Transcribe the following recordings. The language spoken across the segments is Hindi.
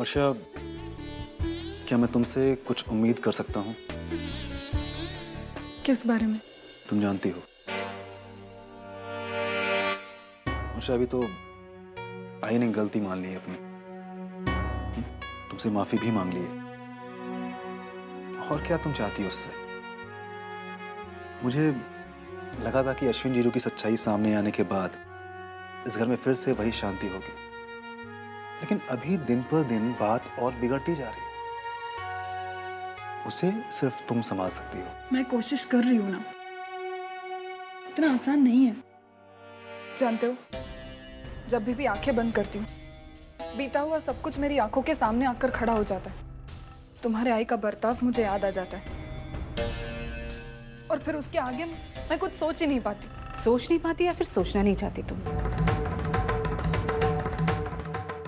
वर्षा, क्या मैं तुमसे कुछ उम्मीद कर सकता हूँ? किस बारे में? तुम जानती हो। वर्षा, अभी तो आई ने गलती मान ली है अपनी, तुमसे माफी भी मांग ली है। और क्या तुम चाहती हो उससे? मुझे लगा था कि अश्विन जीजू की सच्चाई सामने आने के बाद इस घर में फिर से वही शांति होगी, लेकिन अभी दिन पर दिन बात और बिगड़ती जा रही है। उसे सिर्फ तुम संभाल सकती हो। मैं कोशिश कर रही हूँ ना, इतना आसान नहीं है। जानते हो, जब भी आंखें बंद करती हूँ, बीता हुआ सब कुछ मेरी आंखों के सामने आकर खड़ा हो जाता है। तुम्हारे आई का बर्ताव मुझे याद आ जाता है, और फिर उसके आगे मैं कुछ सोच ही नहीं पाती। सोच नहीं पाती या फिर सोचना नहीं चाहती तुम?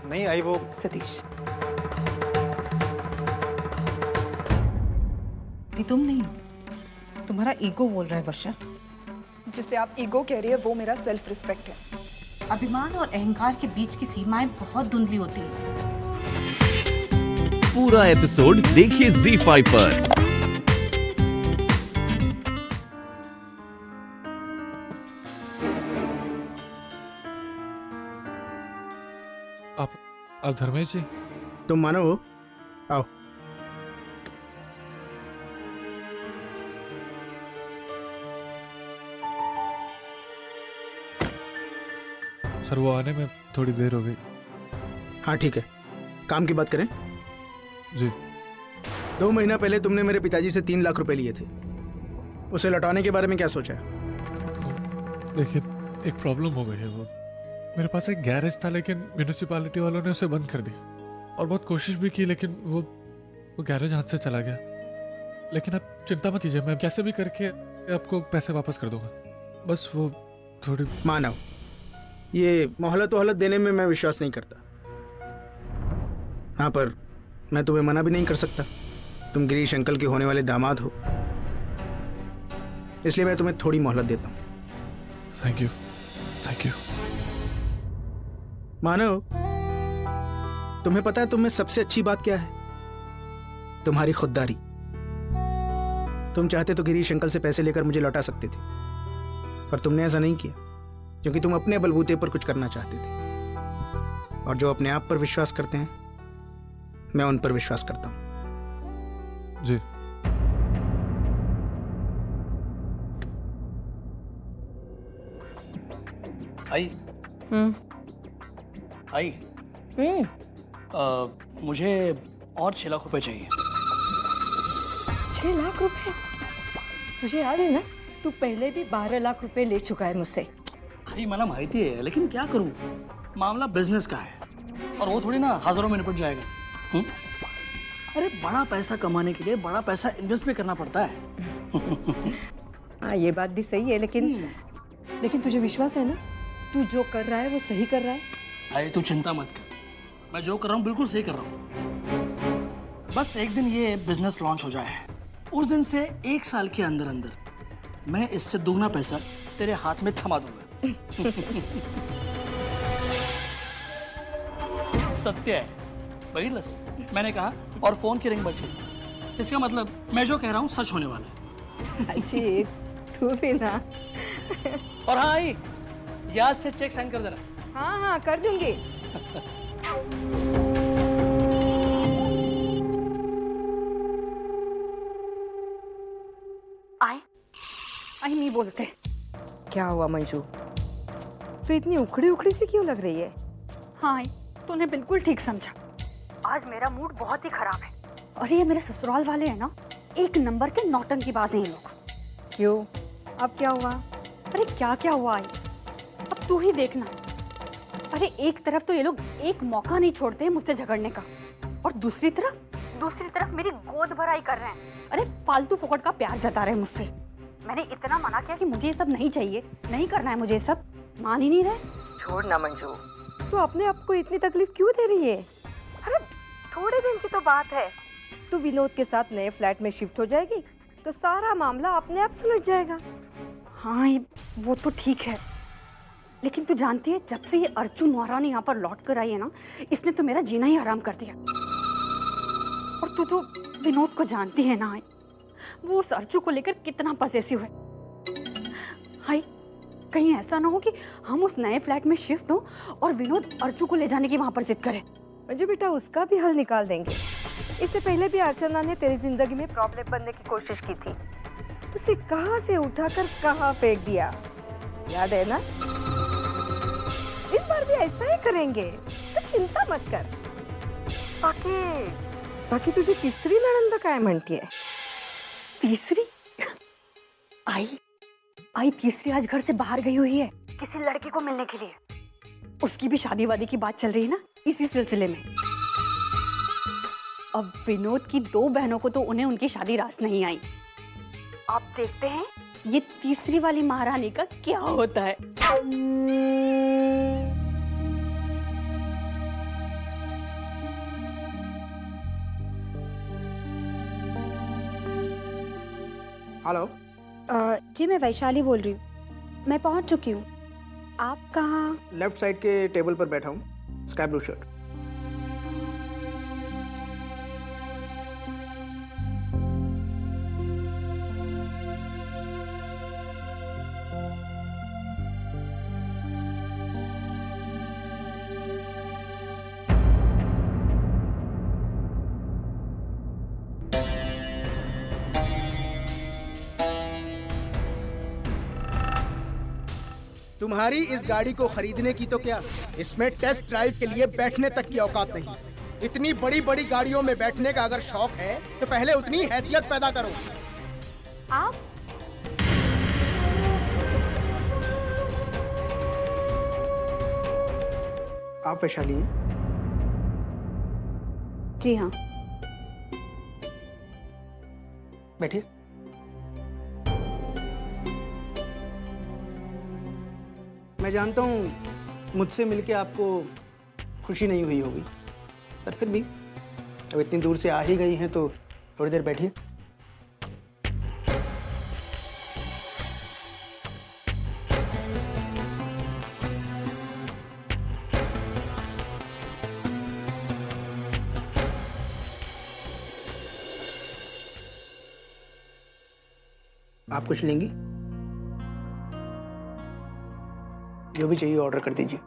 नहीं आई वो। सतीश, ये तुम नहीं हो, तुम्हारा ईगो बोल रहा है वर्षा। जिसे आप ईगो कह रही है वो मेरा सेल्फ रिस्पेक्ट है। अभिमान और अहंकार के बीच की सीमाएं बहुत धुंधली होती हैं। पूरा एपिसोड देखिए ZEE5 पर। आप धर्मेश जी? तुम मानो हो? आओ। सर, वो आने में थोड़ी देर हो गई। हाँ ठीक है, काम की बात करें। जी। 2 महीना पहले तुमने मेरे पिताजी से 3 लाख रुपए लिए थे, उसे लौटाने के बारे में क्या सोचा है? देखिए, एक प्रॉब्लम हो गई है। वो मेरे पास एक गैरेज था, लेकिन म्यूनिसिपैलिटी वालों ने उसे बंद कर दिया और बहुत कोशिश भी की, लेकिन वो गैरेज हाथ से चला गया। लेकिन आप चिंता मत कीजिए, मैं कैसे भी करके आपको पैसे वापस कर दूंगा। बस वो थोड़ी। मानव, ये मोहलत वहलत देने में मैं विश्वास नहीं करता। हाँ, पर मैं तुम्हें मना भी नहीं कर सकता। तुम गिरीश अंकल के होने वाले दामाद हो, इसलिए मैं तुम्हें थोड़ी मोहलत देता हूँ। Thank you, thank you. Manav, तुम्हें पता है तुम्हें सबसे अच्छी बात क्या है? तुम्हारी खुददारी। तुम चाहते तो गिरीश अंकल से पैसे लेकर मुझे लौटा सकते थे, पर तुमने ऐसा नहीं किया, क्योंकि तुम अपने बलबूते पर कुछ करना चाहते थे। और जो अपने आप पर विश्वास करते हैं, मैं उन पर विश्वास करता हूं। जी। आई। आई। मुझे और 6 लाख रुपए चाहिए। 6 लाख रुपए? तुझे याद है ना, तू पहले भी 12 लाख रुपए ले चुका है मुझसे। अरे मला माहिती है, लेकिन क्या करूं, मामला बिजनेस का है और वो थोड़ी ना हजारों में निपट जाएगा। अरे बड़ा पैसा कमाने के लिए बड़ा पैसा इन्वेस्ट भी करना पड़ता है। हाँ, ये बात भी सही है, लेकिन तुझे विश्वास है ना, तू जो कर रहा है वो सही कर रहा है? अरे तू चिंता मत कर, मैं जो कर रहा हूँ बिल्कुल सही कर रहा हूँ। बस एक दिन ये बिजनेस लॉन्च हो जाए, उस दिन से 1 साल के अंदर अंदर मैं इससे दुगना पैसा तेरे हाथ में थमा दूंगा। सत्य है, बघितलंस, मैंने कहा और फोन की रिंग बजी। इसका मतलब मैं जो कह रहा हूँ सच होने वाला है। अच्छी, तू भी ना। और हाँ आई, याद से चेक साइन कर देना। हाँ हाँ, कर दूंगी। आई नहीं बोलते। क्या हुआ मंजू, तू इतनी उखड़ी उखड़ी सी क्यों लग रही है? हाँ, तूने बिल्कुल ठीक समझा। आज मेरा मूड बहुत ही खराब है। और ये मेरे ससुराल वाले हैं ना, 1 नंबर के नौटंकीबाज हैं ये लोग। क्यों, अब क्या हुआ? अरे क्या क्या हुआ आई, अब तू ही देखना। अरे एक तरफ तो ये लोग एक मौका नहीं छोड़ते हैं मुझसे झगड़ने का, और दूसरी तरफ मेरी गोद भराई कर रहे हैं। अरे फालतू फोकट का प्यार जता रहे हैं मुझसे। मैंने इतना मना किया कि मुझे ये सब नहीं चाहिए, नहीं करना है मुझे ये सब, मान ही नहीं रहे। छोड़ ना मंजू, तू अपने आप को इतनी तकलीफ क्यों दे रही है? अरे थोड़े दिन की तो बात है, तू विनोद के साथ नए फ्लैट में शिफ्ट हो जाएगी तो सारा मामला अपने आप सुलझ जाएगा। हाँ, वो तो ठीक है, लेकिन तू जानती है, जब से ये अर्जुन महारानी यहाँ पर लौट कर आई है ना, इसने तो मेरा जीना ही हराम कर दिया। तू तो विनोद को जानती है ना, वो उस अर्चू को लेकर कितना पसेसिव है। हाय, कहीं ऐसा ना हो कि हम उस नए फ्लैट में शिफ्ट हो और विनोद अर्चू को ले जाने की वहां पर जिद करे। मुझे बेटा उसका भी हल निकाल देंगे। इससे पहले भी अर्चना ने तेरी जिंदगी में प्रॉब्लम बनने की कोशिश की थी, उसे कहां से उठाकर कहां फेंक दिया, याद है ना? इस बार भी ऐसा ही करेंगे, तो चिंता मत कर। बाकी तुझे तीसरी नणंद काय म्हणती है? तीसरी? आई तीसरी आज घर से बाहर गई हुई है किसी लड़के को मिलने के लिए। उसकी भी शादी वादी की बात चल रही है ना इसी सिलसिले में। अब विनोद की 2 बहनों को तो उन्हें उनकी शादी रास नहीं आई। आप देखते हैं ये तीसरी वाली महारानी का क्या होता है। हेलो। जी मैं वैशाली बोल रही हूँ। मैं पहुँच चुकी हूँ। आप कहाँ? लेफ्ट साइड के टेबल पर बैठा हूँ, स्काई ब्लू शर्ट। तुम्हारी इस गाड़ी को खरीदने की तो क्या, इसमें टेस्ट ड्राइव के लिए बैठने तक की औकात नहीं। इतनी बड़ी बड़ी गाड़ियों में बैठने का अगर शौक है तो पहले उतनी हैसियत पैदा करो। आप वैशाली हैं? जी हाँ। बैठिए। मैं जानता हूँ मुझसे मिलके आपको खुशी नहीं हुई होगी, पर फिर भी अब इतनी दूर से आ ही गई हैं तो थोड़ी देर बैठिए। आप कुछ लेंगी? जो भी चाहिए ऑर्डर कर दीजिए।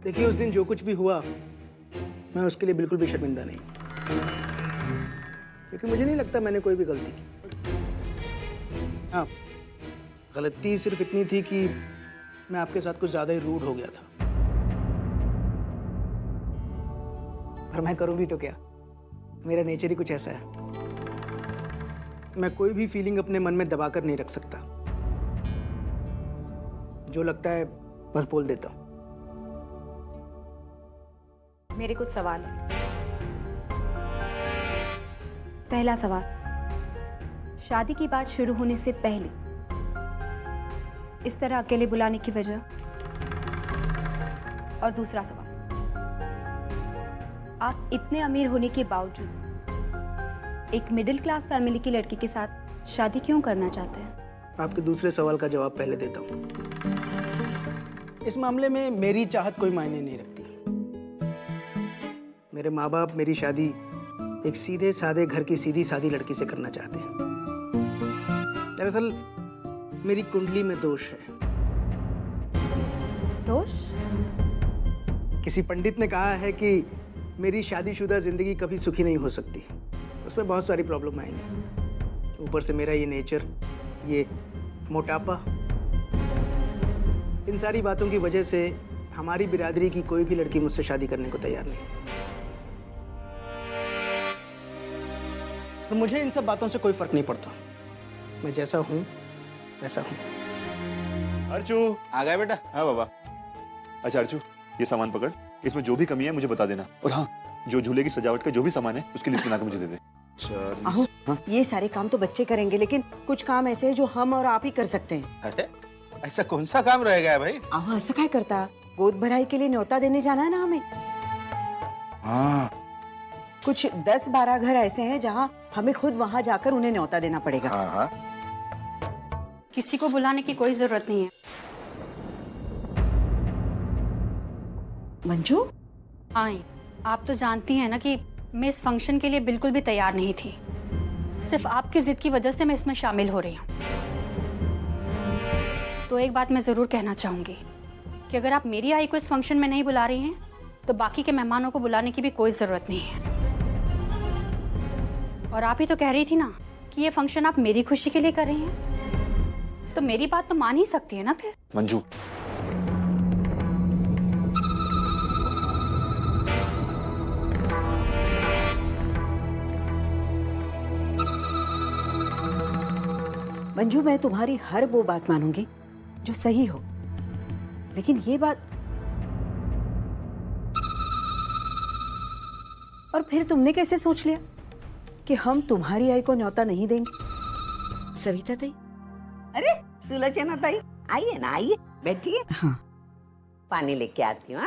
देखिए, उस दिन जो कुछ भी हुआ मैं उसके लिए बिल्कुल भी शर्मिंदा नहीं, क्योंकि मुझे नहीं लगता मैंने कोई भी गलती की। हाँ, गलती सिर्फ इतनी थी कि मैं आपके साथ कुछ ज्यादा ही रूड हो गया था। पर मैं करूं भी तो क्या, मेरा नेचर ही कुछ ऐसा है। मैं कोई भी फीलिंग अपने मन में दबाकर नहीं रख सकता, जो लगता है बस बोल देता हूं। मेरे कुछ सवाल हैं। पहला सवाल, शादी की बात शुरू होने से पहले इस तरह अकेले बुलाने की वजह? और दूसरा सवाल, आप इतने अमीर होने के बावजूद एक मिडिल क्लास फैमिली की लड़की के साथ शादी क्यों करना चाहते हैं? आपके दूसरे सवाल का जवाब पहले देता हूं। इस मामले में मेरी चाहत कोई मायने नहीं रखती। मेरे माँ बाप मेरी शादी एक सीधे साधे घर की सीधी सादी लड़की से करना चाहते हैं। दरअसल मेरी कुंडली में दोष है। दोष? किसी पंडित ने कहा है कि मेरी शादीशुदा जिंदगी कभी सुखी नहीं हो सकती, उसमें बहुत सारी प्रॉब्लम आएंगी। ऊपर से मेरा ये नेचर, ये मोटापा, इन सारी बातों की वजह से हमारी बिरादरी की कोई भी लड़की मुझसे शादी करने को तैयार नहीं। तो मुझे इन सब बातों से कोई फर्क नहीं पड़ता। मैं जैसा हूं वैसा हूं। अर्चू आ गए बेटा? हाँ बाबा। अच्छा अर्चू, ये सामान पकड़, इसमें जो भी कमी है मुझे बता देना। और हाँ, जो झूले की सजावट का जो भी सामान है उसकी लिस्ट बना के मुझे दे दे। आहो, ये सारे काम तो बच्चे करेंगे, लेकिन कुछ काम ऐसे हैं जो हम और आप ही कर सकते हैं। अरे ऐसा कौन सा काम रह गया भाई? आहो, ऐसा क्या करता, गोद भराई के लिए न्योता देने जाना है ना हमें। हाँ, कुछ 10-12 घर ऐसे हैं जहाँ हमें खुद वहाँ जाकर उन्हें न्योता देना पड़ेगा। हाँ हाँ। किसी को बुलाने की कोई जरूरत नहीं है। मंजू, हाँ, आप तो जानती हैं ना कि मैं इस फंक्शन के लिए बिल्कुल भी तैयार नहीं थी। सिर्फ आपकी जिद की वजह से मैं इसमें शामिल हो रही हूँ। तो एक बात मैं जरूर कहना चाहूंगी कि अगर आप मेरी आई को इस फंक्शन में नहीं बुला रही हैं तो बाकी के मेहमानों को बुलाने की भी कोई जरूरत नहीं है। और आप ही तो कह रही थी ना कि ये फंक्शन आप मेरी खुशी के लिए कर रही हैं, तो मेरी बात तो मान ही सकती है ना फिर। मंजू, मंजू, मैं तुम्हारी हर वो बात मानूंगी जो सही हो, लेकिन ये बात, और फिर तुमने कैसे सोच लिया कि हम तुम्हारी आई को न्योता नहीं देंगे? सविता ताई, अरे सुलोचना ताई, आइए ना, आइए, बैठिए। हाँ, पानी लेके आती हूँ।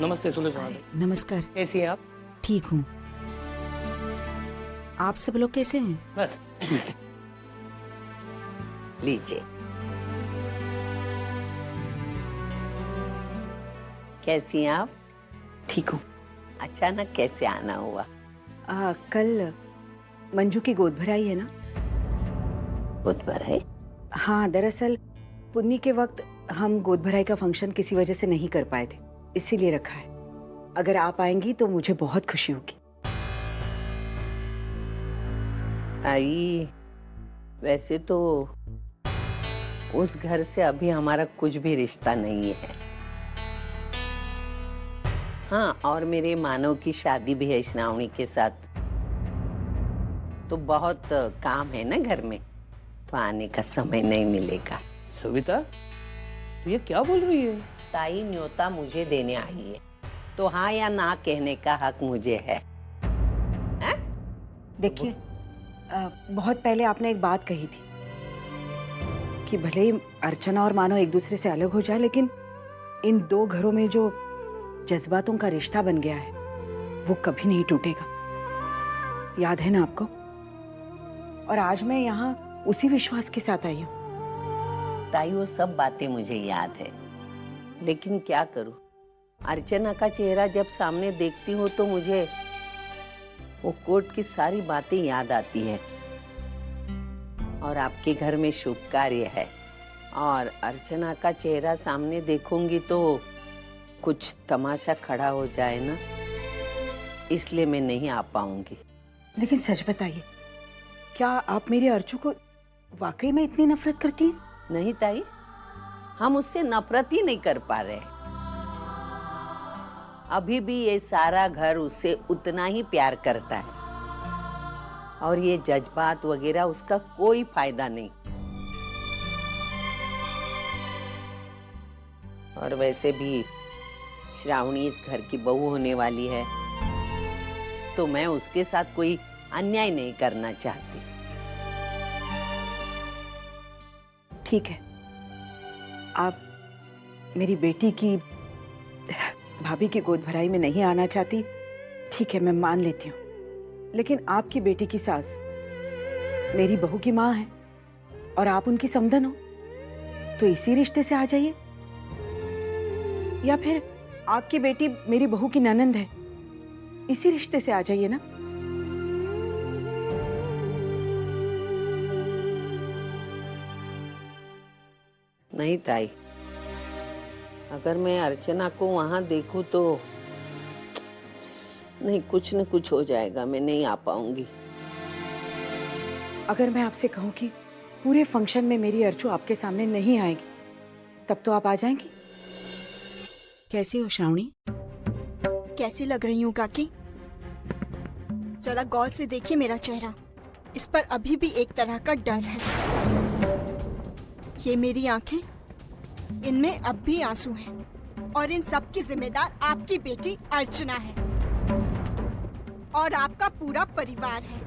नमस्ते सुलोचना जी। नमस्कार। कैसी हैं आप? ठीक हूँ। आप सब लोग कैसे हैं? बस। लीजिए। कैसी हैं आप? ठीक हूँ। अचानक कैसे आना हुआ? कल मंजू की गोद भराई है ना? गोद भराई? हाँ, दरअसल पुन्नी के वक्त हम गोद भराई का फंक्शन किसी वजह से नहीं कर पाए थे, इसीलिए रखा है। अगर आप आएंगी तो मुझे बहुत खुशी होगी। आई, वैसे तो उस घर से अभी हमारा कुछ भी रिश्ता नहीं है। हाँ, और मेरे मानव की शादी भी है श्रावणी के साथ, तो बहुत काम है ना घर में, तो आने का समय नहीं मिलेगा। सविता, तू ये क्या बोल रही है? ताई न्योता मुझे देने आई है, तो हाँ या ना कहने का हक मुझे है। देखिए, बहुत पहले आपने एक बात कही थी कि भले ही अर्चना और मानव एक दूसरे से अलग हो जाए, लेकिन इन दो घरों में जो जज्बातों का रिश्ता बन गया है वो कभी नहीं टूटेगा। याद है ना आपको? और आज मैं यहाँ उसी विश्वास के साथ आई हूँ। ताई, वो सब बातें मुझे याद है, लेकिन क्या करूं, अर्चना का चेहरा जब सामने देखती हूँ तो मुझे वो कोर्ट की सारी बातें याद आती है। और आपके घर में शुभ कार्य है और अर्चना का चेहरा सामने देखूंगी तो कुछ तमाशा खड़ा हो जाए ना, इसलिए मैं नहीं आ पाऊंगी। लेकिन सच बताइए, क्या आप मेरी अर्चू को वाकई में इतनी नफरत करती हैं? नहीं ताई, हम उससे नफरत ही नहीं कर पा रहे। अभी भी ये सारा घर उससे उतना ही प्यार करता है और ये जज्बात वगैरह उसका कोई फायदा नहीं। और वैसे भी श्रावणी इस घर की बहू होने वाली है, तो मैं उसके साथ कोई अन्याय नहीं करना चाहती। ठीक है, आप मेरी बेटी की भाभी की गोद भराई में नहीं आना चाहती, ठीक है, मैं मान लेती हूँ। लेकिन आपकी बेटी की सास मेरी बहू की माँ है और आप उनकी समधन हो, तो इसी रिश्ते से आ जाइए। या फिर आपकी बेटी मेरी बहू की ननंद है, इसी रिश्ते से आ जाइए ना। नहीं ताई, अगर मैं अर्चना को वहां देखूं तो नहीं, कुछ न कुछ हो जाएगा, मैं नहीं आ पाऊंगी। अगर मैं आपसे कहूं कि पूरे फंक्शन में मेरी अर्चू आपके सामने नहीं आएगी, तब तो आप आ जाएंगी? कैसी हो श्रावणी? कैसी लग रही हूँ काकी? जरा गौर से देखिए मेरा चेहरा, इस पर अभी भी एक तरह का डर है। ये मेरी आंखें, इनमें अब भी आंसू हैं और इन सब की जिम्मेदार आपकी बेटी अर्चना है और आपका पूरा परिवार है।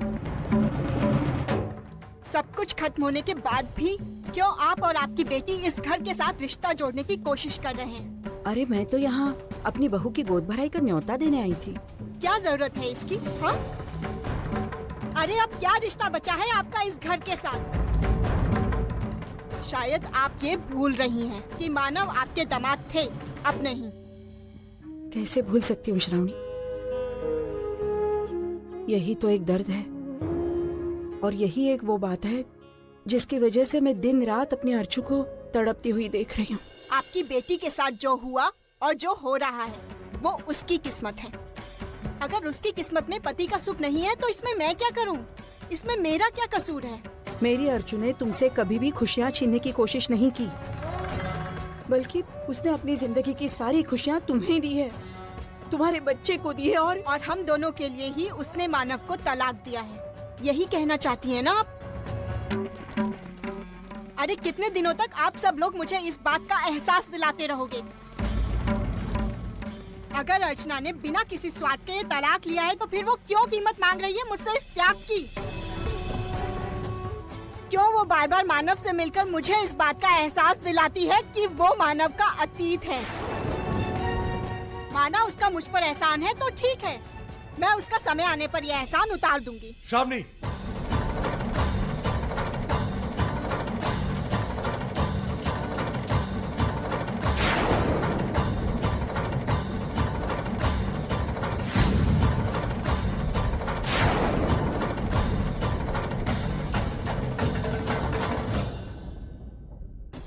सब कुछ खत्म होने के बाद भी क्यों आप और आपकी बेटी इस घर के साथ रिश्ता जोड़ने की कोशिश कर रहे हैं? अरे मैं तो यहाँ अपनी बहू की गोद भराई का न्योता देने आई थी। क्या जरूरत है इसकी? हाँ? अरे अब क्या रिश्ता बचा है आपका इस घर के साथ? शायद आप ये भूल रही हैं कि मानव आपके दामाद थे, अब नहीं। कैसे भूल सकती हूँ श्रावणी? यही तो एक दर्द है और यही एक वो बात है जिसकी वजह से मैं दिन रात अपने अर्चू को तड़पती हुई देख रही हूँ। आपकी बेटी के साथ जो हुआ और जो हो रहा है वो उसकी किस्मत है। अगर उसकी किस्मत में पति का सुख नहीं है तो इसमें मैं क्या करूँ? इसमें मेरा क्या कसूर है? मेरी अर्चू ने तुमसे कभी भी खुशियाँ छीनने की कोशिश नहीं की, बल्कि उसने अपनी जिंदगी की सारी खुशियाँ तुम्हें दी है, तुम्हारे बच्चे को दी है। और हम दोनों के लिए ही उसने मानव को तलाक दिया है, यही कहना चाहती हैं ना आप? अरे कितने दिनों तक आप सब लोग मुझे इस बात का एहसास दिलाते रहोगे? अगर अर्चना ने बिना किसी स्वार्थ के तलाक लिया है तो फिर वो क्यों कीमत मांग रही है मुझसे इस त्याग की? क्यों वो बार बार मानव से मिलकर मुझे इस बात का एहसास दिलाती है कि वो मानव का अतीत है? माना उसका मुझ पर एहसान है तो ठीक है, मैं उसका समय आने पर यह एहसान उतार दूंगी। श्रावणी,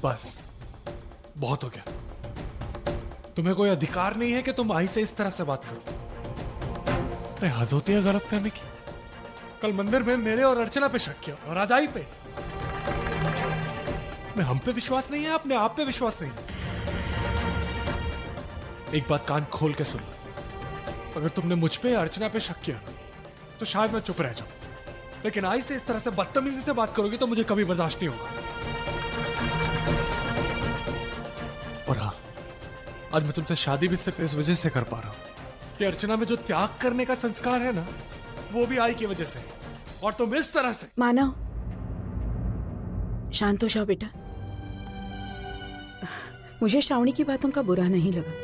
बस बहुत हो गया। तुम्हें कोई अधिकार नहीं है कि तुम आई से इस तरह से बात करो। नहीं, हद होती है गलत करने की। कल मंदिर में मेरे और अर्चना पे शक किया और आज आई पे। मैं हम पे विश्वास नहीं है, अपने आप पे विश्वास नहीं है। एक बात कान खोल के सुन लो, अगर तुमने मुझ पे अर्चना पे शक किया तो शायद मैं चुप रह जाऊं, लेकिन आई से इस तरह से बदतमीजी से बात करोगी तो मुझे कभी बर्दाश्त नहीं होगा। और हाँ, आज मैं तुमसे शादी भी सिर्फ इस वजह से कर पा रहा हूं कि अर्चना में जो त्याग करने का संस्कार है ना, वो भी आई की वजह से। और तुम इस तरह से। मानव, शांत हो जाओ बेटा। मुझे श्रावणी की बातों का बुरा नहीं लगा।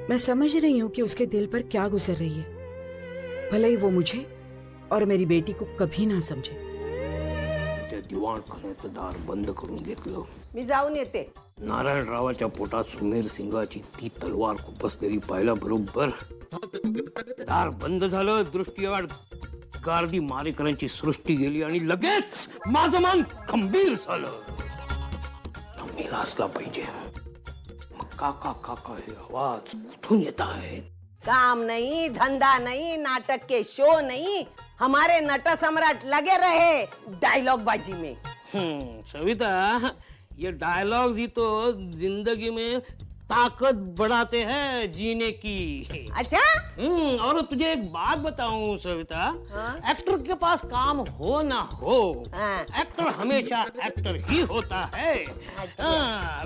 मैं समझ रही हूँ कि उसके दिल पर क्या गुजर रही है, भले ही वो मुझे और मेरी बेटी को कभी ना समझे। दिवाणखान्याचं दार बंद करून घेतलं। मी जाऊन येते। नारायणरावाच्या पोटात सुमेर सिंगाची ती तलवार खुपसलेली पाहिल्याबरोबर दार बंद झालं, दृष्टीआड गारदी मारेकरांची सृष्टी गेली आणि लगेच माझं मन खंबीर झालं। मेला असला पाहिजे। मग काका काका हे आवाज कुठून येत आहेत? काम नहीं, धंधा नहीं, नाटक के शो नहीं, हमारे नट सम्राट लगे रहे डायलॉग बाजी में। सविता, ये डायलॉग्स ही तो जिंदगी में ताकत बढ़ाते हैं जीने की। अच्छा? और तुझे एक बात बताऊं सविता, एक्टर के पास काम हो ना हो, एक्टर हमेशा एक्टर ही होता है।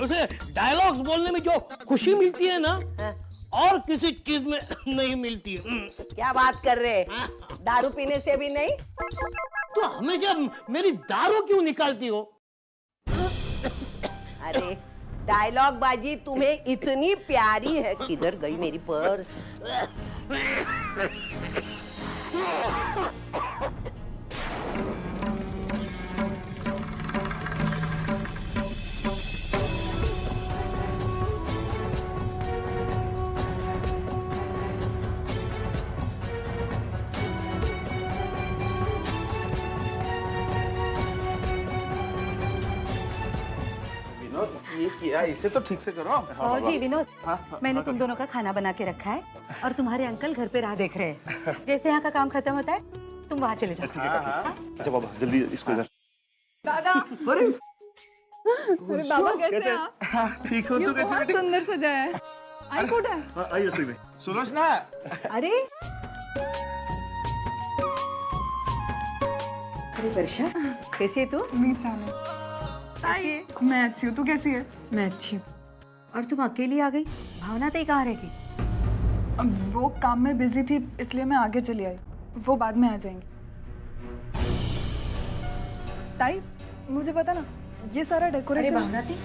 उसे डायलॉग्स बोलने में जो खुशी मिलती है ना, और किसी चीज में नहीं मिलती। क्या बात कर रहे? दारू पीने से भी नहीं? तो हमेशा मेरी दारू क्यों निकालती हो? अरे डायलॉग बाजी तुम्हें इतनी प्यारी है, किधर गई मेरी पर्स? ये किया, इसे तो ठीक से करो। और जी विनोद, हाँ, मैंने तुम दोनों का खाना बना के रखा है और तुम्हारे अंकल घर पे राह देख रहे हैं। जैसे यहाँ का काम खत्म होता है तुम वहाँ चले जाओ। अच्छा बाबा, जल्दी इसको इधर। दादा, अरे बाबा कैसे हैं आप? ठीक हो? ये तू कैसे बहुत बेटी? सुंदर सजाया है। आई कोट है? आई रसोई में। सुलोचना। अरे वर्षा, कैसी है तू? मैं चाहूँ। मैं अच्छी हूँ, तू कैसी है? मैं अच्छी हूँ। और तुम अकेली आ गई? भावना तो कहाँ रहेगी? अब वो काम में बिजी थी इसलिए मैं आगे चली आई, वो बाद में आ जाएंगी। ताई, मुझे पता ना, ये सारा डेकोरेशन। अरे भावना थी,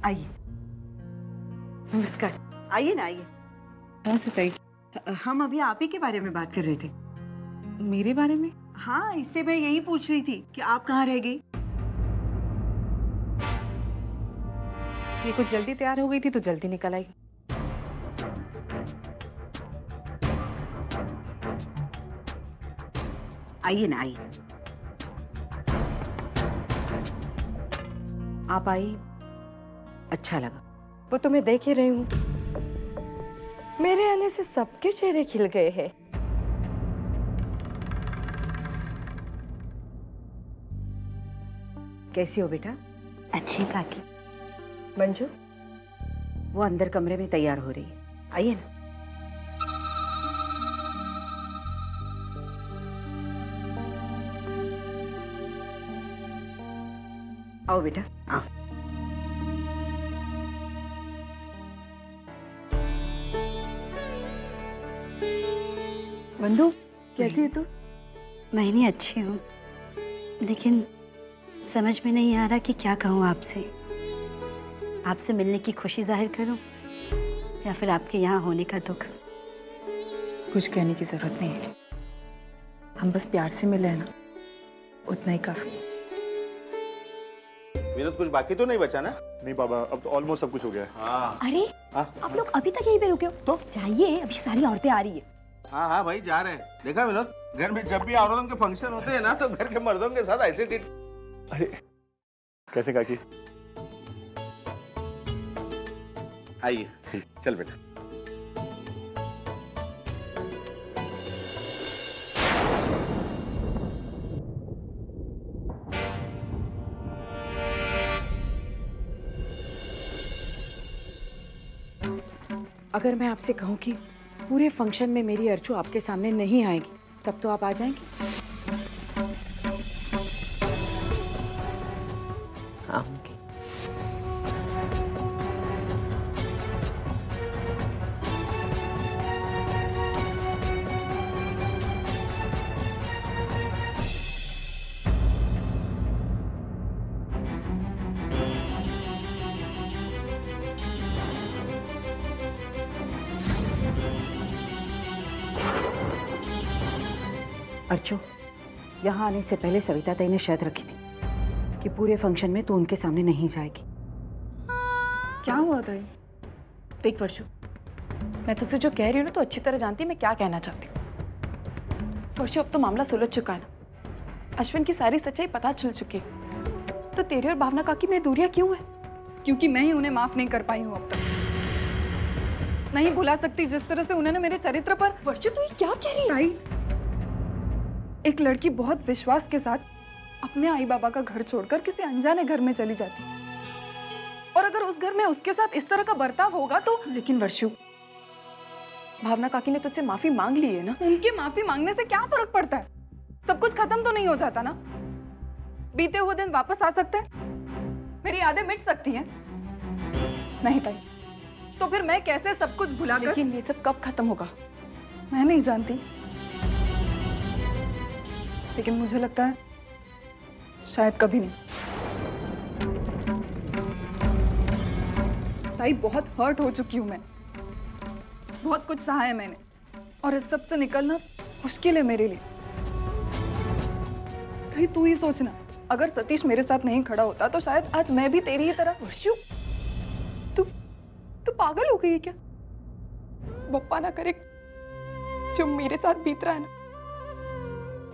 आइए। नमस्कार। आइए ना, आइए। नमस्ते ताई। हम अभी आप ही के बारे में बात कर रहे थे। मेरे बारे में? हाँ, इससे मैं यही पूछ रही थी कि आप कहाँ रह गई। ये कुछ जल्दी तैयार हो गई थी तो जल्दी निकल आई। आइए ना, आइए। आप आई, अच्छा लगा। वो तो मैं देख ही रही हूँ, मेरे आने से सबके चेहरे खिल गए हैं। कैसी हो बेटा? अच्छी काकी। मंजू, वो अंदर कमरे में तैयार हो रही है, आइए ना। आओ बेटा, आओ। बंधु, कैसी है तू? मैं नहीं अच्छी हूँ, लेकिन समझ में नहीं आ रहा कि क्या कहूँ आपसे। आपसे मिलने की खुशी जाहिर करूँ या फिर आपके यहाँ होने का दुख। कुछ कहने की जरूरत नहीं है, हम बस प्यार से मिले हैं ना, उतना ही काफी। विनोद, कुछ बाकी तो नहीं बचा ना? नहीं बाबा, अब तो ऑलमोस्ट सब कुछ हो गया है। हाँ। अरे आप लोग अभी तक यहीं पे रुके हो? तो जाइए, अभी सारी औरतें आ रही है। हाँ हाँ भाई, जा रहे हैं। देखा विनोद, घर में जब भी औरतों के फंक्शन होते हैं ना, तो घर के मर्दों के साथ ऐसे अरे कैसे काकी? आइए, चल बेटा। अगर मैं आपसे कहूँ कि पूरे फंक्शन में मेरी अर्चू आपके सामने नहीं आएगी, तब तो आप आ जाएंगे? आऊंगी। अर्चू, यहाँ आने से पहले सविता ताई ने शर्त रखी थी कि पूरे फंक्शन में तू उनके सामने नहीं जाएगी। क्या हुआ ताई? देख वर्षु, मैं तुझसे जो कह रही हूँ ना, तो अच्छी तरह जानती है मैं क्या कहना चाहती हूँ। वर्षु, अब तो मामला सुलझ चुका है ना, अश्विन की सारी सच्चाई पता चल चुकी है। तो तेरी और भावना काकी में दूरियां क्यों है? क्योंकि मैं ही उन्हें माफ नहीं कर पाई हूँ अब तक। नहीं भुला सकती जिस तरह से उन्होंने मेरे चरित्र पर। वर्षु, तू ये क्या कह रही है? ताई, एक लड़की बहुत विश्वास के साथ अपने आई बाबा का घर छोड़कर किसी अनजाने घर में चली जाती, और अगर उस घर में उसके साथ इस तरह का बर्ताव होगा तो। लेकिन वर्षु, भावना काकी ने तुझसे माफी मांग ली है ना? उनके माफी मांगने से क्या फर्क पड़ता है? सब कुछ खत्म तो नहीं हो जाता ना? बीते हुए दिन वापस आ सकते हैं, मेरी यादें मिट सकती हैं। नहीं ताई, तो फिर मैं कैसे सब कुछ भुलाकर। लेकिन ये सब कब खत्म होगा? मैं नहीं जानती, लेकिन मुझे लगता है शायद कभी नहीं। ताई, बहुत हर्ट हो चुकी हूं मैं, बहुत कुछ सहा है मैंने, और इस सब से निकलना मुश्किल है मेरे लिए। ताई, तू ही सोचना, अगर सतीश मेरे साथ नहीं खड़ा होता तो शायद आज मैं भी तेरी ही तरह। वर्षु, तू पागल हो गई है क्या? बप्पा ना करे जो मेरे साथ बीत रहा है ना,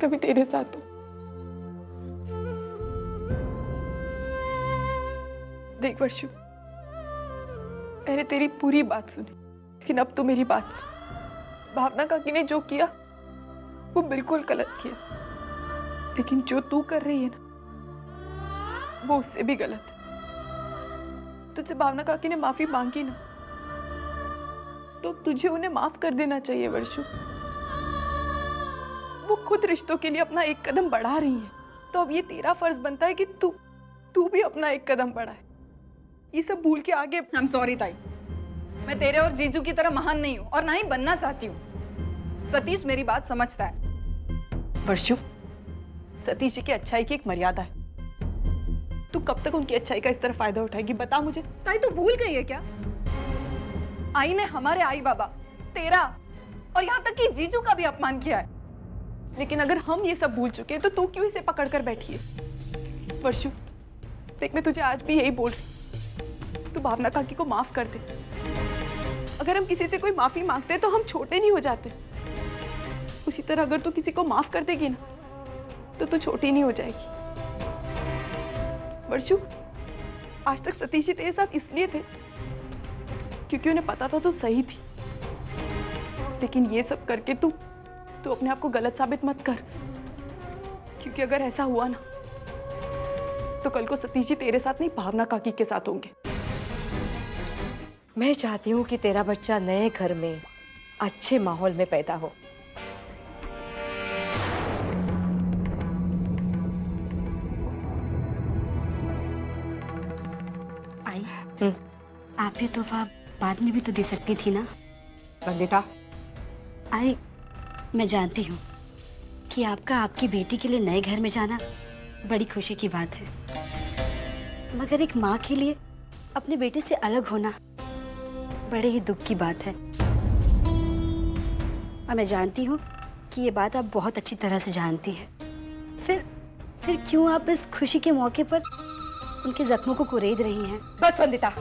कभी तेरे साथ हो। देख वर्षु, मैंने तेरी पूरी बात सुनी, लेकिन अब तू मेरी बात सुन। भावना काकी ने जो किया वो बिल्कुल गलत किया, लेकिन जो तू कर रही है ना, वो उससे भी गलत है। तुझसे भावना काकी ने माफी मांगी ना, तो तुझे उन्हें माफ कर देना चाहिए वर्षु। वो खुद रिश्तों के लिए अपना एक कदम बढ़ा रही है, तो अब ये तेरा फर्ज बनता है कि तू भी अपना एक कदम बढ़ाए। ये सब भूल के आगे। I'm sorry ताई, मैं तेरे और जीजू की तरह महान नहीं हूँ और ना ही बनना चाहती हूँ। सतीश मेरी बात समझता है। वर्षु, सतीश जी की अच्छाई की एक मर्यादा है। तू कब तक उनकी अच्छाई का इस तरह फायदा उठाएगी, बता मुझे। ताई, तू भूल गई है क्या? आई ने हमारे आई बाबा, तेरा और यहाँ तक कि जीजू का भी अपमान किया है। लेकिन अगर हम ये सब भूल चुके हैं तो तू क्यों इसे पकड़ कर बैठी है? वर्षु देख, मैं तुझे आज भी यही बोल रही, तू भावना काकी को माफ कर दे। अगर हम किसी से कोई माफी मांगते हैं तो हम छोटे नहीं हो जाते। उसी तरह अगर तू किसी को माफ कर देगी ना तो तू छोटी नहीं हो जाएगी। वर्षु, आज तक सतीश जी तेरे साथ इसलिए थे क्योंकि उन्हें पता था तू सही थी। लेकिन ये सब करके तू अपने आप को गलत साबित मत कर, क्योंकि अगर ऐसा हुआ ना तो कल को सतीश जी तेरे साथ नहीं, भावना काकी के साथ होंगे। मैं चाहती हूँ कि तेरा बच्चा नए घर में अच्छे माहौल में पैदा हो। आई, आप ये तोहफा बाद में भी तो दे सकती थी ना वंदिता। आई, मैं जानती हूँ कि आपका आपकी बेटी के लिए नए घर में जाना बड़ी खुशी की बात है, मगर एक माँ के लिए अपने बेटे से अलग होना बड़े ही दुख की बात है। और मैं जानती हूँ कि ये बात आप बहुत अच्छी तरह से जानती हैं। फिर क्यों आप इस खुशी के मौके पर उनके जख्मों को कुरेद रही हैं? बस वंदिता,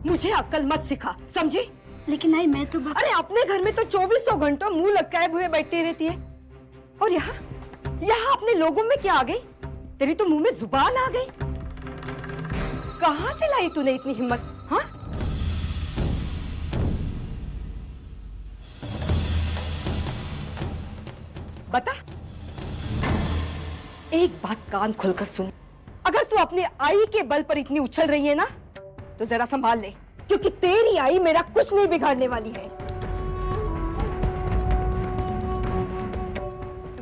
मुझे अक्ल मत सिखा, समझी? लेकिन नहीं, मैं तो बस... अरे अपने घर में तो 24 घंटों मुंह लटकाए हुए बैठती रहती है, और यहाँ अपने लोगों में क्या आ गई? तेरी तो मुंह में जुबान आ गई। कहाँ से लाई तूने इतनी हिम्मत? हाँ, बता। एक बात कान खोलकर सुन, अगर तू अपनी आई के बल पर इतनी उछल रही है ना तो जरा संभाल ले, क्योंकि तेरी आई मेरा कुछ नहीं बिगाड़ने वाली है।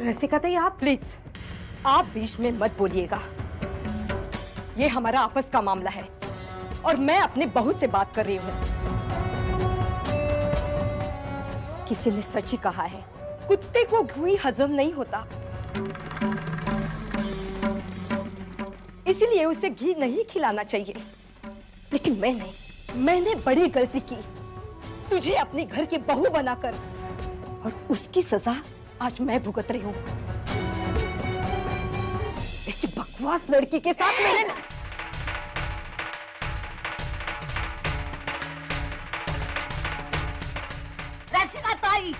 रसिका तो आप प्लीज, आप बीच में मत बोलिएगा। ये हमारा आपस का मामला है और मैं अपने बहू से बात कर रही हूँ। किसी ने सच ही कहा है, कुत्ते को घी हजम नहीं होता, इसीलिए उसे घी नहीं खिलाना चाहिए। लेकिन मैंने बड़ी गलती की, तुझे अपने घर की बहू बनाकर, और उसकी सजा आज मैं भुगत रही हूँ। इसी बकवास लड़की के साथ मेरे रसिका ताई,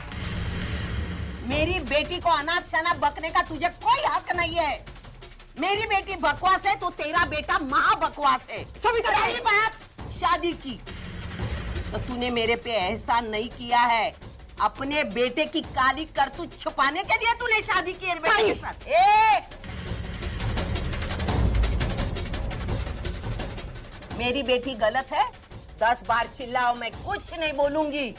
मेरी बेटी को अनाप शनाप बकने का तुझे कोई हक नहीं है। मेरी बेटी बकवास है तो तेरा बेटा महा बकवास है। रही बात शादी की तो तूने मेरे पे एहसान नहीं किया है। अपने बेटे की काली करतूत छुपाने के लिए तूने शादी की है बेटे के साथ। मेरी बेटी गलत है, 10 बार चिल्लाओ, मैं कुछ नहीं बोलूंगी,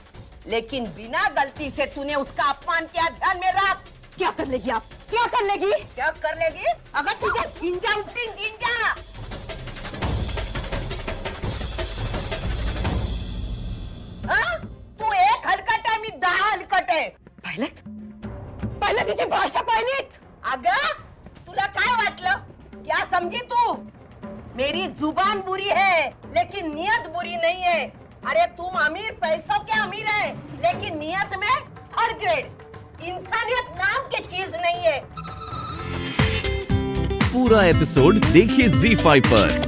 लेकिन बिना गलती से तूने उसका अपमान किया, ध्यान में रख। क्या कर लेगी आप? क्या कर लेगी? क्या कर लेगी? अगर तुझे झिंझा उठती झिंझा। हाँ? तू एक हलकट है, मी 10 हलकट है। पहिले तुझी भाषा पाहिलीत? अगं तुला काय वाटलं? क्या समझी तू? मेरी जुबान बुरी है लेकिन नियत बुरी नहीं है। अरे तुम अमीर पैसों के अमीर है, लेकिन नियत में थर्ड ग्रेड। इंसानियत नाम की चीज नहीं है। पूरा एपिसोड देखिए ZEE5 पर।